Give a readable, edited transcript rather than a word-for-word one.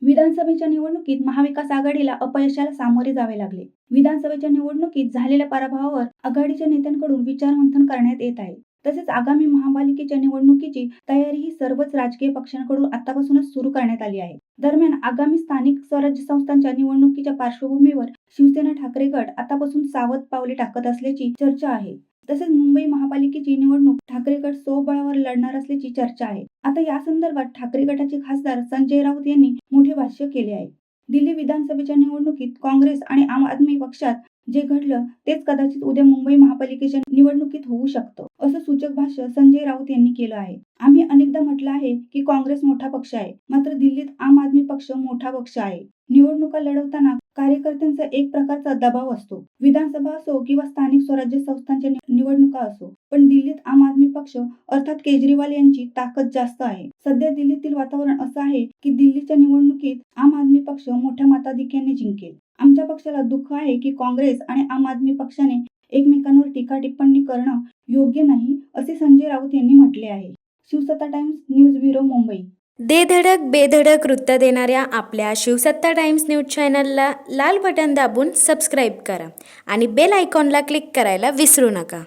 विधानसभेच्या निवडणुकीत महाविकास आघाडीला अपयशाला सामोरे जावे लागले. विधानसभेच्या निवडणुकीत झालेल्या पराभवावर आघाडीच्या नेत्यांकडून विचारमंथन करण्यात येत आहे. तसेच आगामी महापालिकेच्या निवडणुकीची तयारीही सर्वच राजकीय पक्षांकडून आतापासूनच सुरू करण्यात आली आहे. दरम्यान आगामी स्थानिक स्वराज्य संस्थांच्या निवडणुकीच्या पार्श्वभूमीवर शिवसेना ठाकरे गट आतापासून सावध पावले टाकत असल्याची चर्चा आहे. तसेच मुंबई महापालिकेची निवडणूक ठाकरे गट स्वबळावर लढणार असल्याची चर्चा आहे. आता या संदर्भात ठाकरे गटाचे खासदार संजय राऊत यांनी मोठे भाष्य केले आहे. दिल्ली विधानसभेच्या निवडणुकीत काँग्रेस आणि आम आदमी पक्षात जे घडलं तेच कदाचित उद्या मुंबई महापालिकेच्या निवडणुकीत होऊ शकतं, असं सूचक भाष्य संजय राऊत यांनी केलं आहे. आम्ही अनेकदा म्हटलं आहे की काँग्रेस मोठा पक्ष आहे, मात्र दिल्लीत आम आदमी पक्ष मोठा पक्ष आहे. निवडणुका लढवताना कार्यकर्त्यांचा एक प्रकारचा दबाव असतो. विधानसभा असो किंवा स्थानिक स्वराज्य संस्थांच्या निवडणुका असो, पण दिल्लीत आम आदमी पक्ष अर्थात केजरीवाल यांची ताकद जास्त आहे. सध्या दिल्लीतील वातावरण असं आहे की दिल्लीच्या निवडणुकीत आम आदमी पक्ष मोठ्या मताधिक्याने जिंकेल. आमच्या पक्षाला दुःख आहे की काँग्रेस आणि आम आदमी पक्षाने एकमेकांवर टीका टिप्पणी करणं योग्य नाही, असे संजय राऊत यांनी म्हटले आहे. शिवसत्ता टाइम्स न्यूज ब्युरो, मुंबई. दे धडक बेधडक वृत्त देणाऱ्या आपल्या शिवसत्ता टाइम्स न्यूज चॅनलला लाल बटन दाबून सबस्क्राईब करा आणि बेल आयकॉनला क्लिक करायला विसरू नका.